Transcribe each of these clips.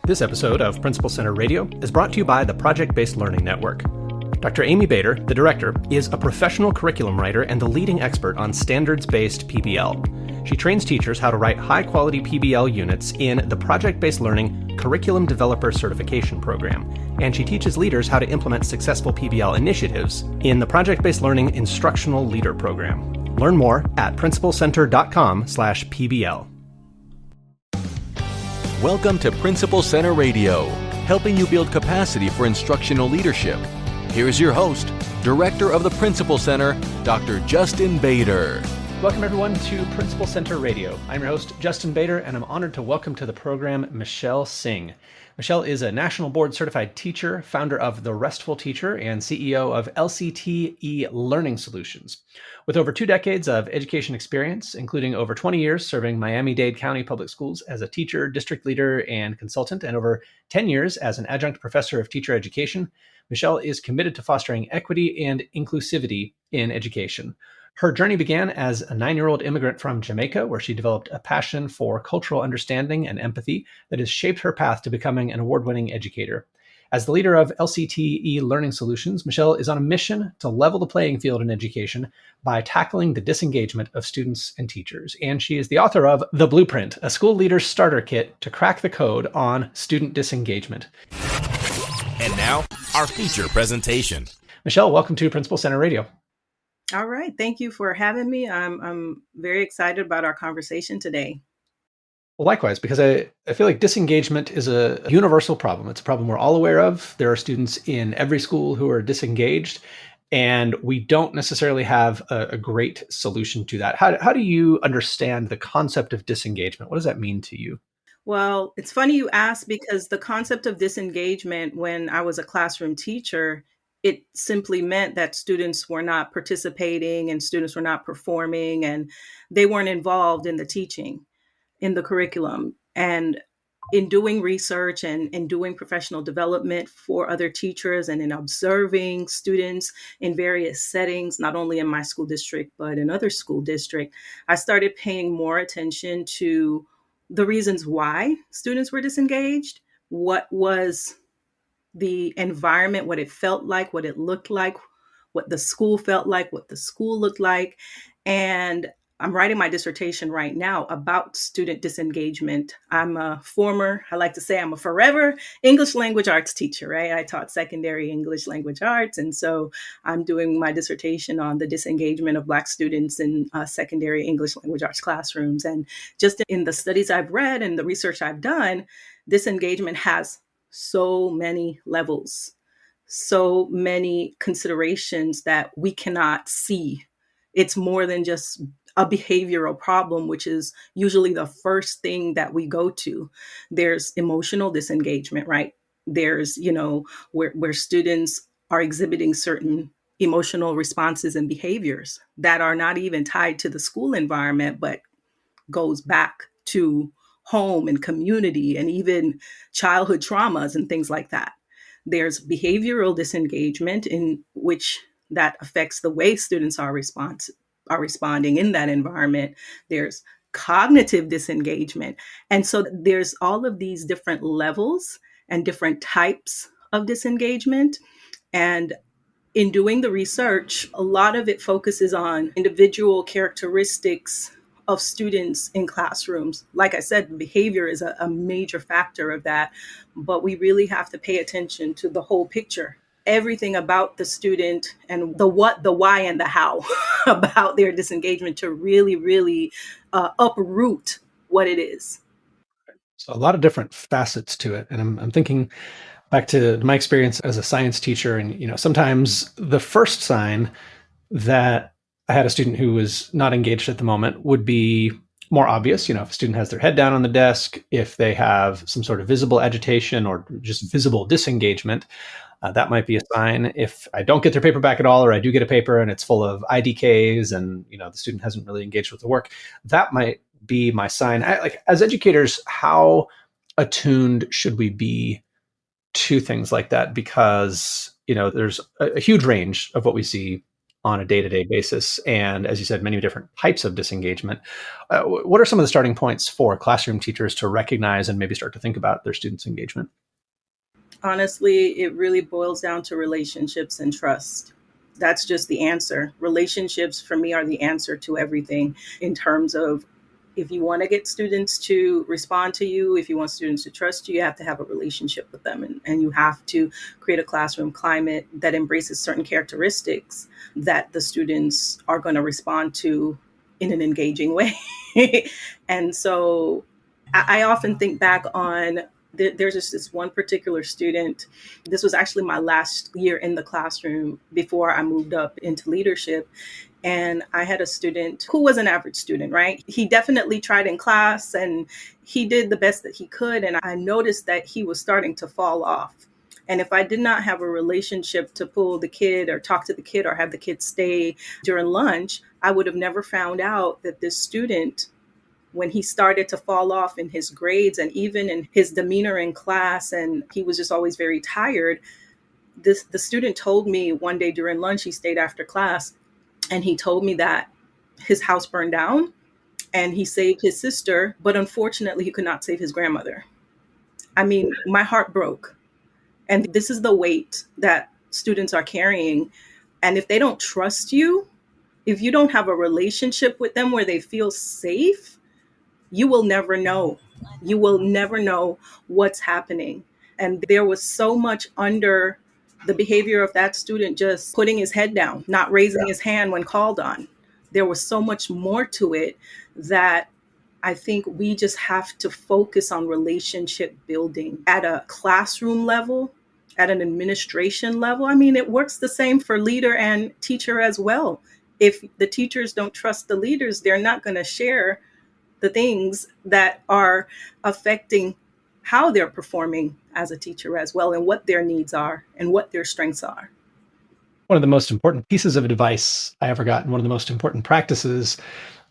This episode of Principal Center Radio is brought to you by the Project-Based Learning Network. Dr. Amy Bader, the director, is a professional curriculum writer and the leading expert on standards-based PBL. She trains teachers how to write high-quality PBL units in the Project-Based Learning Curriculum Developer Certification Program, and she teaches leaders how to implement successful PBL initiatives in the Project-Based Learning Instructional Leader Program. Learn more at principalcenter.com/PBL. Welcome to Principal Center Radio, helping you build capacity for instructional leadership. Here's your host, Director of the Principal Center, Dr. Justin Bader. Welcome everyone to Principal Center Radio. I'm your host, Justin Bader, and I'm honored to welcome to the program Michelle Singh. Michelle is a national board certified teacher, founder of the Restful Teacher, and CEO of LCT-E Learning Solutions. With over 2 decades of education experience, including over 20 years serving Miami-Dade County public schools as a teacher, district leader, and consultant, and over 10 years as an adjunct professor of teacher education, Michelle is committed to fostering equity and inclusivity in education. Her journey began as a 9-year-old immigrant from Jamaica, where she developed a passion for cultural understanding and empathy that has shaped her path to becoming an award-winning educator. As the leader of LCT-E Learning Solutions, Michelle is on a mission to level the playing field in education by tackling the disengagement of students and teachers. And she is the author of The Blueprint, a school leader's starter kit to crack the code on student disengagement. And now, our feature presentation. Michelle, welcome to Principal Center Radio. All right. Thank you for having me. I'm very excited about our conversation today. Well, likewise, because I feel like disengagement is a universal problem. It's a problem we're all aware of. There are students in every school who are disengaged, and we don't necessarily have a great solution to that. How do you understand the concept of disengagement? What does that mean to you? Well, it's funny you ask, because the concept of disengagement when I was a classroom teacher, it simply meant that students were not participating and students were not performing and they weren't involved in the teaching, in the curriculum. And in doing research and in doing professional development for other teachers and in observing students in various settings, not only in my school district, but in other school districts, I started paying more attention to the reasons why students were disengaged, what was the environment, what it felt like, what it looked like, what the school felt like, what the school looked like. And I'm writing my dissertation right now about student disengagement. I like to say I'm a forever English language arts teacher, right? I taught secondary English language arts. And so I'm doing my dissertation on the disengagement of Black students in secondary English language arts classrooms. And just in the studies I've read and the research I've done, disengagement has so many levels, so many considerations that we cannot see. It's more than just a behavioral problem, which is usually the first thing that we go to. There's emotional disengagement, right? There's, where students are exhibiting certain emotional responses and behaviors that are not even tied to the school environment, but goes back to home and community and even childhood traumas and things like that. There's behavioral disengagement, in which that affects the way students are responding in that environment. There's cognitive disengagement. And so there's all of these different levels and different types of disengagement. And in doing the research, a lot of it focuses on individual characteristics of students in classrooms. Like I said, behavior is a major factor of that, but we really have to pay attention to the whole picture. Everything about the student and the what, the why, and the how about their disengagement to really, really uproot what it is. So a lot of different facets to it. And I'm thinking back to my experience as a science teacher. And, sometimes the first sign that I had a student who was not engaged at the moment would be more obvious. If a student has their head down on the desk, if they have some sort of visible agitation or just visible disengagement, that might be a sign. If I don't get their paper back at all, or I do get a paper and it's full of IDKs and, the student hasn't really engaged with the work, that might be my sign. As educators, how attuned should we be to things like that? Because, there's a huge range of what we see on a day-to-day basis. And as you said, many different types of disengagement. What are some of the starting points for classroom teachers to recognize and maybe start to think about their students' engagement? Honestly, it really boils down to relationships and trust. That's just the answer. Relationships for me are the answer to everything in terms of if you want to get students to respond to you, if you want students to trust you, you have to have a relationship with them. And you have to create a classroom climate that embraces certain characteristics that the students are going to respond to in an engaging way. And so I often think back on there's just this one particular student. This was actually my last year in the classroom before I moved up into leadership. And I had a student who was an average student, right? He definitely tried in class and he did the best that he could. And I noticed that he was starting to fall off. And if I did not have a relationship to pull the kid or talk to the kid or have the kid stay during lunch, I would have never found out that this student, when he started to fall off in his grades and even in his demeanor in class, and he was just always very tired, the student told me one day during lunch, he stayed after class, and he told me that his house burned down and he saved his sister, but unfortunately he could not save his grandmother. I mean, my heart broke. And this is the weight that students are carrying. And if they don't trust you, if you don't have a relationship with them where they feel safe, you will never know. You will never know what's happening. And there was so much under the behavior of that student just putting his head down, not raising his hand when called on. There was so much more to it that I think we just have to focus on relationship building at a classroom level, at an administration level. I mean, it works the same for leader and teacher as well. If the teachers don't trust the leaders, they're not going to share the things that are affecting how they're performing as a teacher as well, and what their needs are and what their strengths are. One of the most important pieces of advice I ever got, and one of the most important practices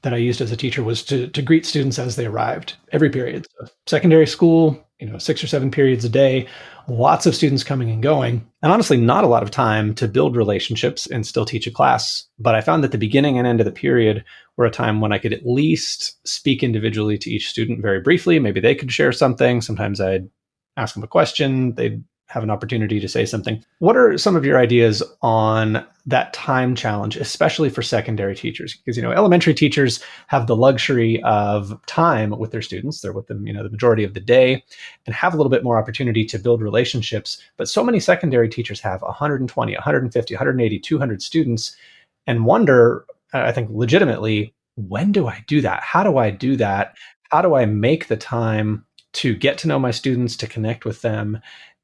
that I used as a teacher was to greet students as they arrived every period. So secondary school, 6 or 7 periods a day, lots of students coming and going, and honestly, not a lot of time to build relationships and still teach a class. But I found that the beginning and end of the period were a time when I could at least speak individually to each student very briefly. Maybe they could share something. Sometimes I'd ask them a question. They'd have an opportunity to say something. What are some of your ideas on that time challenge, especially for secondary teachers? Because, elementary teachers have the luxury of time with their students. They're with them, the majority of the day and have a little bit more opportunity to build relationships. But so many secondary teachers have 120, 150, 180, 200 students and wonder, I think legitimately, when do I do that? How do I do that? How do I make the time to get to know my students, to connect with them,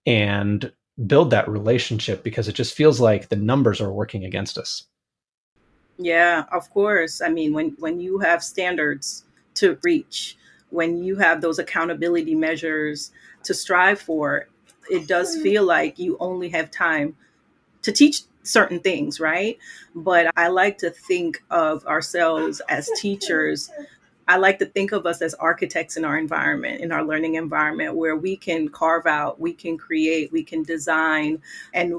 and build that relationship, because it just feels like the numbers are working against us. Yeah, of course. I mean, when you have standards to reach, when you have those accountability measures to strive for, it does feel like you only have time to teach certain things, right? But I like to think of ourselves as teachers. I like to think of us as architects in our environment, in our learning environment, where we can carve out, we can create, we can design, and,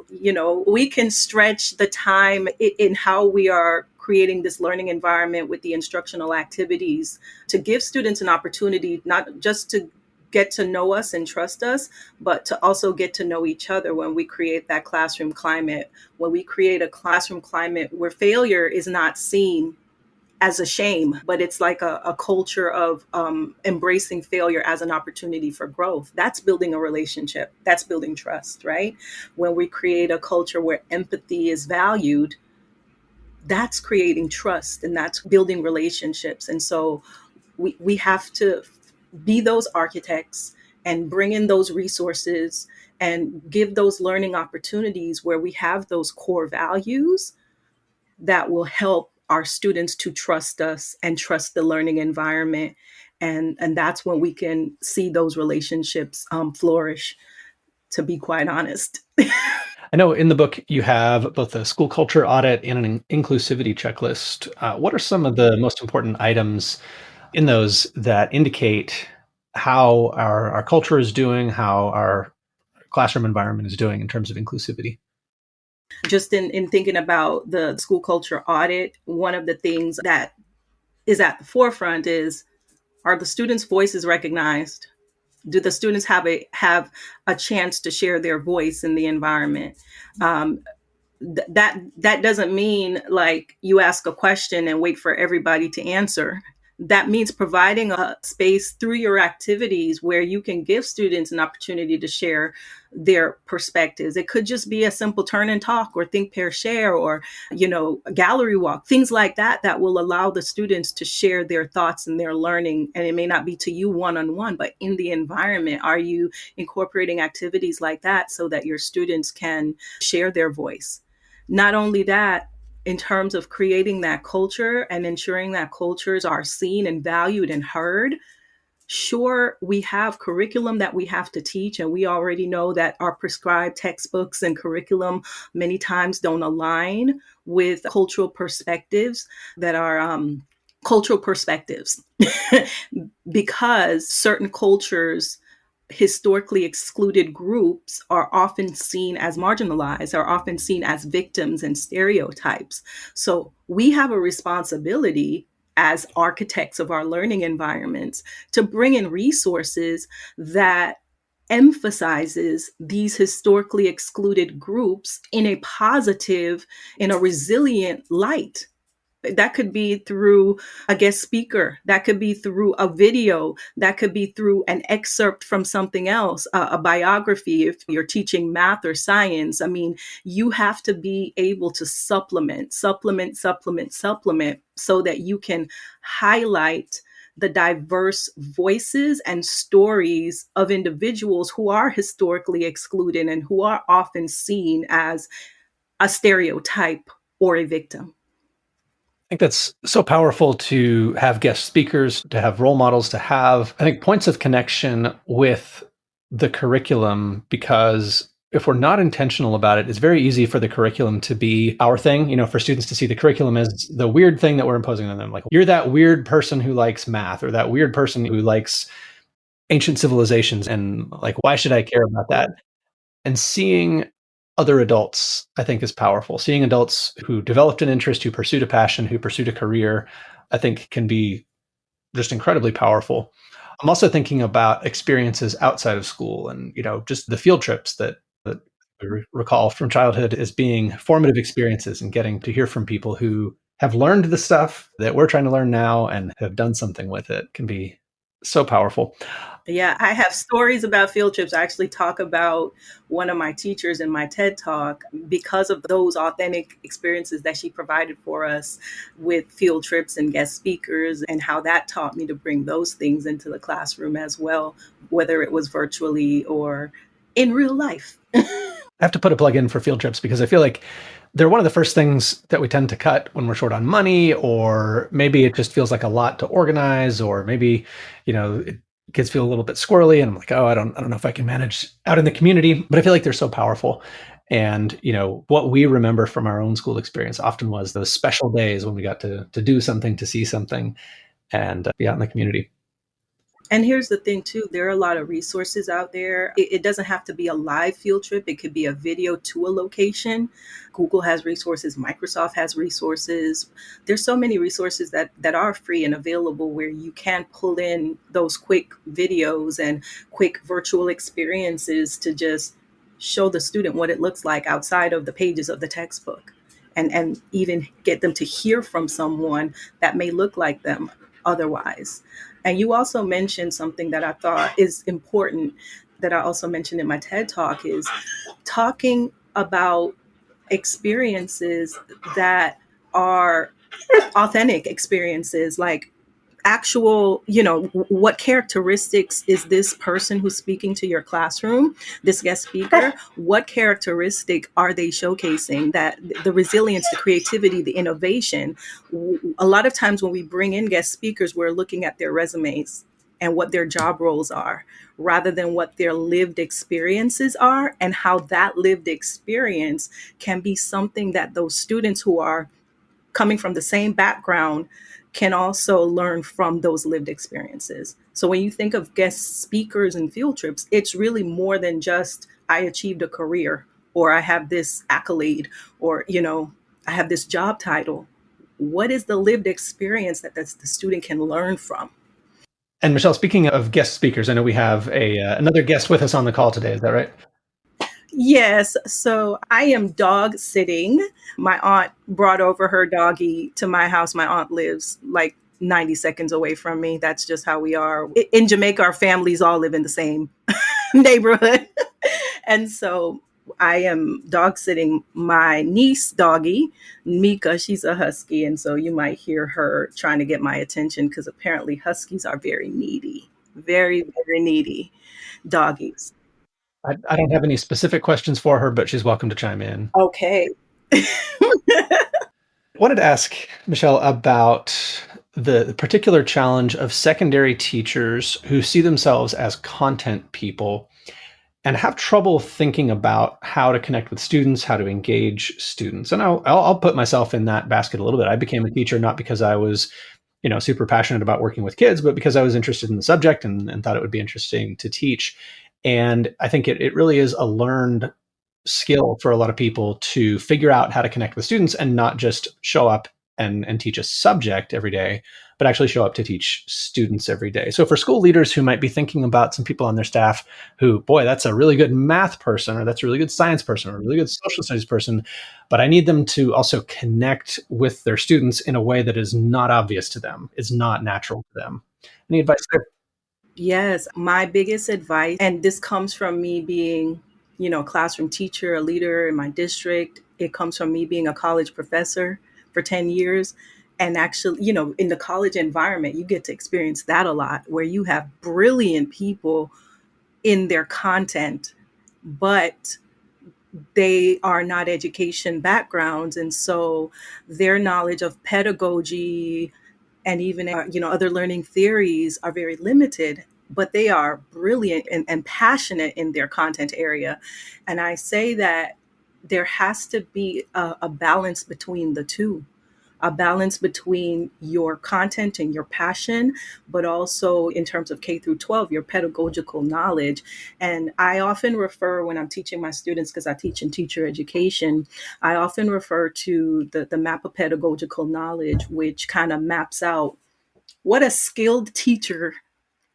we can stretch the time in how we are creating this learning environment with the instructional activities to give students an opportunity, not just to get to know us and trust us, but to also get to know each other when we create that classroom climate, when we create a classroom climate where failure is not seen as a shame, but it's like a culture of embracing failure as an opportunity for growth. That's building a relationship. That's building trust, right? When we create a culture where empathy is valued, that's creating trust and that's building relationships. And so we have to be those architects and bring in those resources and give those learning opportunities where we have those core values that will help our students to trust us and trust the learning environment. And that's when we can see those relationships flourish, to be quite honest. I know in the book you have both a school culture audit and an inclusivity checklist. What are some of the most important items in those that indicate how our culture is doing, how our classroom environment is doing in terms of inclusivity? Just in thinking about the school culture audit, one of the things that is at the forefront is, are the students' voices recognized? Do the students have a chance to share their voice in the environment? Um, that doesn't mean like you ask a question and wait for everybody to answer. That means providing a space through your activities where you can give students an opportunity to share their perspectives. It could just be a simple turn and talk, or think, pair, share, or a gallery walk, things like that, that will allow the students to share their thoughts and their learning. And it may not be to you one-on-one, but in the environment. Are you incorporating activities like that so that your students can share their voice? Not only that, in terms of creating that culture and ensuring that cultures are seen and valued and heard, sure, we have curriculum that we have to teach, and we already know that our prescribed textbooks and curriculum many times don't align with cultural perspectives that are cultural perspectives because certain cultures, historically excluded groups, are often seen as marginalized, are often seen as victims and stereotypes. So we have a responsibility as architects of our learning environments to bring in resources that emphasizes these historically excluded groups in a positive, in a resilient light. That could be through a guest speaker. That could be through a video. That could be through an excerpt from something else, a biography. If you're teaching math or science, I mean, you have to be able to supplement so that you can highlight the diverse voices and stories of individuals who are historically excluded and who are often seen as a stereotype or a victim. I think that's so powerful to have guest speakers, to have role models, to have, I think, points of connection with the curriculum, because if we're not intentional about it, it's very easy for the curriculum to be our thing, for students to see the curriculum as the weird thing that we're imposing on them. Like, you're that weird person who likes math, or that weird person who likes ancient civilizations, and like, why should I care about that? And seeing other adults, I think, is powerful. Seeing adults who developed an interest, who pursued a passion, who pursued a career, I think can be just incredibly powerful. I'm also thinking about experiences outside of school, and just the field trips that I recall from childhood as being formative experiences, and getting to hear from people who have learned the stuff that we're trying to learn now and have done something with it can be so powerful. Yeah, I have stories about field trips. I actually talk about one of my teachers in my TED Talk because of those authentic experiences that she provided for us with field trips and guest speakers, and how that taught me to bring those things into the classroom as well, whether it was virtually or in real life. I have to put a plug in for field trips, because I feel like they're one of the first things that we tend to cut when we're short on money, or maybe it just feels like a lot to organize, or maybe, kids feel a little bit squirrely, and I'm like, oh, I don't know if I can manage out in the community, but I feel like they're so powerful. And, what we remember from our own school experience often was those special days when we got to do something, to see something, and be out in the community. And here's the thing too, there are a lot of resources out there. It doesn't have to be a live field trip. It could be a video to a location. Google has resources. Microsoft has resources. There's so many resources that are free and available, where you can pull in those quick videos and quick virtual experiences to just show the student what it looks like outside of the pages of the textbook, and even get them to hear from someone that may look like them otherwise. And you also mentioned something that I thought is important, that I also mentioned in my TED Talk, is talking about experiences that are authentic experiences, like actual, what characteristics is this person who's speaking to your classroom, this guest speaker, what characteristic are they showcasing? That the resilience, the creativity, the innovation. A lot of times when we bring in guest speakers, we're looking at their resumes and what their job roles are, rather than what their lived experiences are, and how that lived experience can be something that those students who are coming from the same background can also learn from those lived experiences. So when you think of guest speakers and field trips, it's really more than just, I achieved a career. or I have this accolade, or, I have this job title. What is the lived experience that the student can learn from? And Michelle, speaking of guest speakers, I know we have another guest with us on the call today. Is that right? Yes, so I am dog sitting. My aunt brought over her doggie to my house. My aunt lives like 90 seconds away from me. That's just how we are. In Jamaica, our families all live in the same neighborhood. And so I am dog sitting my niece doggie, Mika. She's a husky. And so you might hear her trying to get my attention because apparently huskies are very needy, very, very needy doggies. I don't have any specific questions for her, but she's welcome to chime in. Okay. I wanted to ask Michelle about the particular challenge of secondary teachers who see themselves as content people and have trouble thinking about how to connect with students, how to engage students. And I'll put myself in that basket a little bit. I became a teacher not because I was, super passionate about working with kids, but because I was interested in the subject and thought it would be interesting to teach. And I think it really is a learned skill for a lot of people to figure out how to connect with students and not just show up and teach a subject every day, but actually show up to teach students every day. So for school leaders who might be thinking about some people on their staff who, boy, that's a really good math person, or that's a really good science person, or a really good social studies person, but I need them to also connect with their students in a way that is not obvious to them, is not natural to them. Any advice there? Yes, my biggest advice, and this comes from me being, a classroom teacher, a leader in my district. It comes from me being a college professor for 10 years. And actually, in the college environment, you get to experience that a lot, where you have brilliant people in their content, but they are not education backgrounds. And so their knowledge of pedagogy and even other learning theories are very limited, but they are brilliant and passionate in their content area. And I say that there has to be a balance between the two, a balance between your content and your passion, but also in terms of K through 12, your pedagogical knowledge. And I often refer, when I'm teaching my students, because I teach in teacher education, I often refer to the map of pedagogical knowledge, which kind of maps out what a skilled teacher,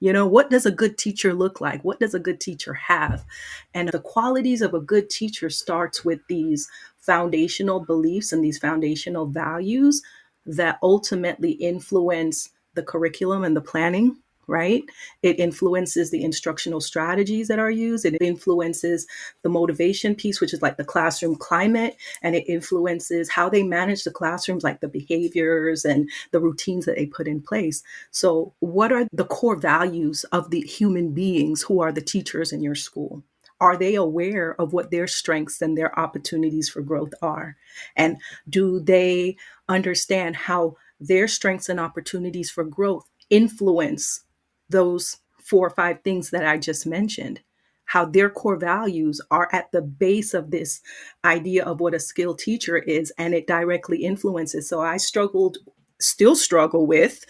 what does a good teacher look like? What does a good teacher have? And the qualities of a good teacher starts with these foundational beliefs and these foundational values that ultimately influence the curriculum and the planning, right? It influences the instructional strategies that are used. It influences the motivation piece, which is like the classroom climate, and it influences how they manage the classrooms, like the behaviors and the routines that they put in place. So what are the core values of the human beings who are the teachers in your school? Are they aware of what their strengths and their opportunities for growth are? And do they understand how their strengths and opportunities for growth influence those 4 or 5 things that I just mentioned? How their core values are at the base of this idea of what a skilled teacher is, and it directly influences. So I still struggle with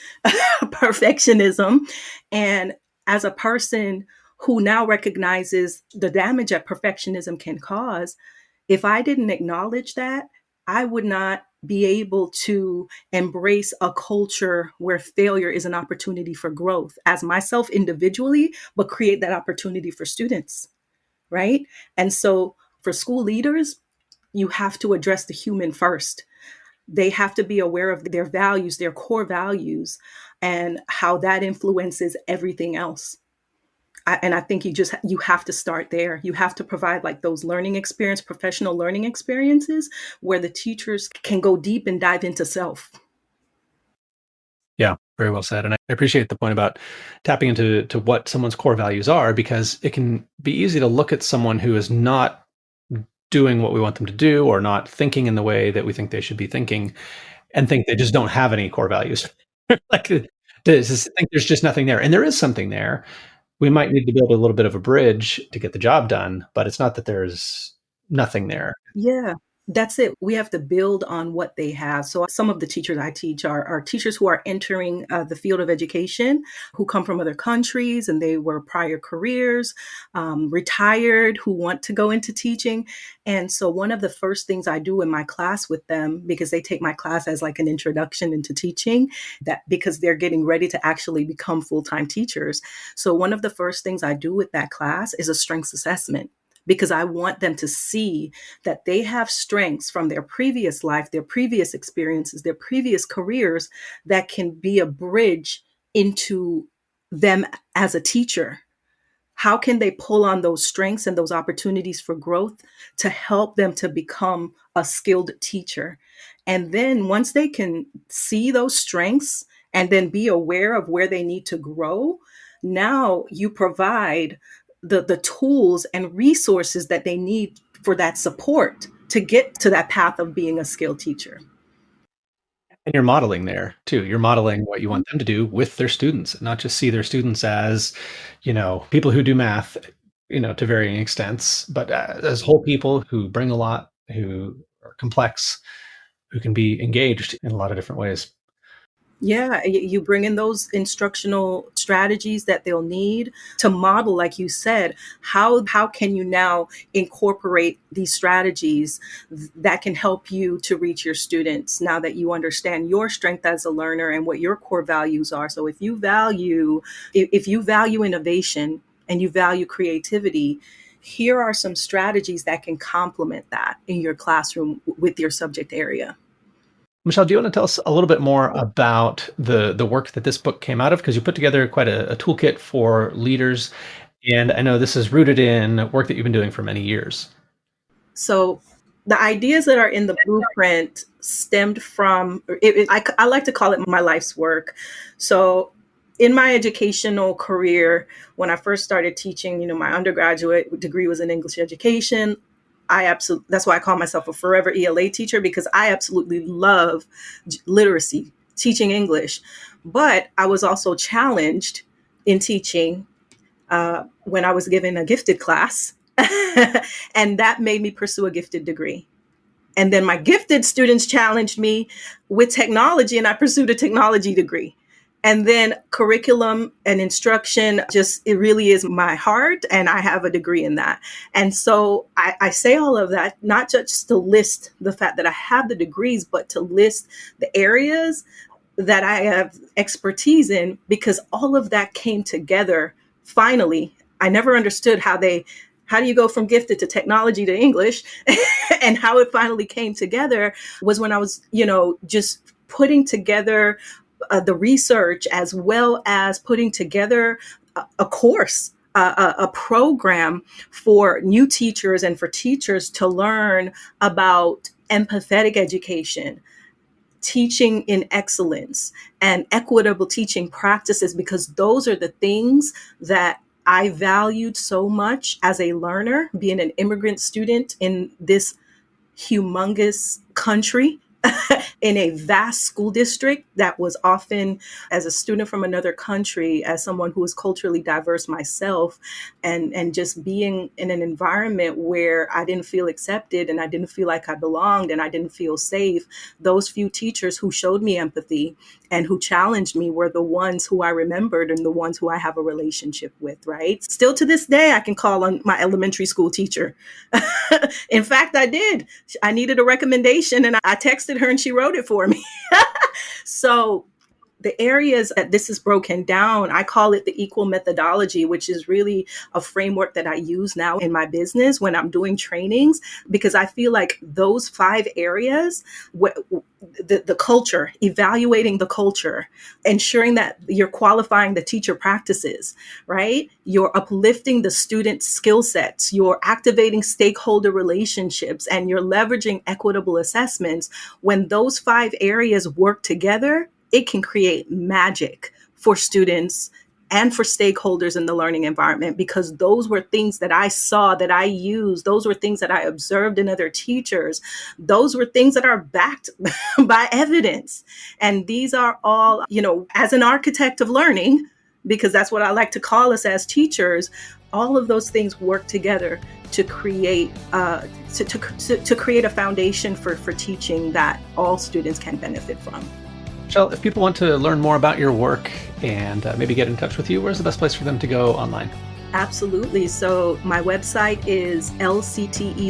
perfectionism. And as a person who now recognizes the damage that perfectionism can cause, if I didn't acknowledge that, I would not be able to embrace a culture where failure is an opportunity for growth as myself individually, but create that opportunity for students, right? And so for school leaders, you have to address the human first. They have to be aware of their values, their core values, and how that influences everything else. And I think you have to start there. You have to provide like those professional learning experiences where the teachers can go deep and dive into self. Yeah, very well said. And I appreciate the point about tapping into what someone's core values are, because it can be easy to look at someone who is not doing what we want them to do or not thinking in the way that we think they should be thinking and think they just don't have any core values. Like to think there's just nothing there. And there is something there. We might need to build a little bit of a bridge to get the job done, but it's not that there's nothing there. Yeah. That's it. We have to build on what they have. So some of the teachers I teach are teachers who are entering the field of education, who come from other countries and they were prior careers, retired, who want to go into teaching. And so one of the first things I do in my class with them, because they take my class as like an introduction into teaching, that because they're getting ready to actually become full-time teachers. So one of the first things I do with that class is a strengths assessment, because I want them to see that they have strengths from their previous life, their previous experiences, their previous careers that can be a bridge into them as a teacher. How can they pull on those strengths and those opportunities for growth to help them to become a skilled teacher? And then once they can see those strengths and then be aware of where they need to grow, now you provide the tools and resources that they need for that support to get to that path of being a skilled teacher. And you're modeling there too. You're modeling what you want them to do with their students, not just see their students as, people who do math, to varying extents, but as whole people who bring a lot, who are complex, who can be engaged in a lot of different ways. Yeah, you bring in those instructional strategies that they'll need to model, like you said, how can you now incorporate these strategies that can help you to reach your students now that you understand your strength as a learner and what your core values are. So if you value innovation and you value creativity, here are some strategies that can complement that in your classroom with your subject area. Michelle, do you want to tell us a little bit more about the work that this book came out of? Because you put together quite a toolkit for leaders, and I know this is rooted in work that you've been doing for many years. So the ideas that are in the blueprint stemmed from, I like to call it my life's work. So in my educational career, when I first started teaching, my undergraduate degree was in English education. That's why I call myself a forever ELA teacher, because I absolutely love literacy, teaching English. But I was also challenged in teaching when I was given a gifted class. And that made me pursue a gifted degree. And then my gifted students challenged me with technology, and I pursued a technology degree. And then curriculum and instruction, it really is my heart, and I have a degree in that. And so I say all of that, not just to list the fact that I have the degrees, but to list the areas that I have expertise in, because all of that came together finally. I never understood how do you go from gifted to technology to English and how it finally came together was when I was, just putting together the research, as well as putting together a course, a program for new teachers and for teachers to learn about empathetic education, teaching in excellence, and equitable teaching practices, because those are the things that I valued so much as a learner, being an immigrant student in this humongous country. In a vast school district that was often, as a student from another country, as someone who is culturally diverse myself, and just being in an environment where I didn't feel accepted and I didn't feel like I belonged and I didn't feel safe, those few teachers who showed me empathy and who challenged me were the ones who I remembered and the ones who I have a relationship with, right? Still to this day, I can call on my elementary school teacher. In fact, I did. I needed a recommendation and I texted her and she wrote it for me. So the areas that this is broken down, I call it the equal methodology, which is really a framework that I use now in my business when I'm doing trainings, because I feel like those 5 areas, the culture, evaluating the culture, ensuring that you're qualifying the teacher practices, right? You're uplifting the student skill sets, you're activating stakeholder relationships, and you're leveraging equitable assessments. When those 5 areas work together, it can create magic for students and for stakeholders in the learning environment, because those were things that I saw, that I used. Those were things that I observed in other teachers. Those were things that are backed by evidence. And these are all, as an architect of learning, because that's what I like to call us as teachers, all of those things work together to create to create a foundation for teaching that all students can benefit from. Michelle, if people want to learn more about your work and maybe get in touch with you, where's the best place for them to go online? Absolutely. So my website is LCT-E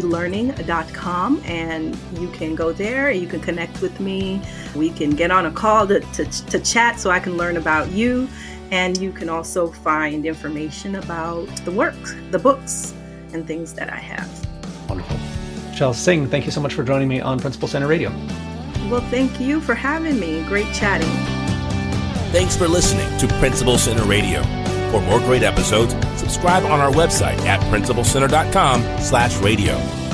and you can go there and you can connect with me. We can get on a call to chat so I can learn about you. And you can also find information about the work, the books, and things that I have. Wonderful. Michelle Singh, thank you so much for joining me on Principal Center Radio. Well, thank you for having me. Great chatting. Thanks for listening to Principal Center Radio. For more great episodes, subscribe on our website at principalcenter.com/radio.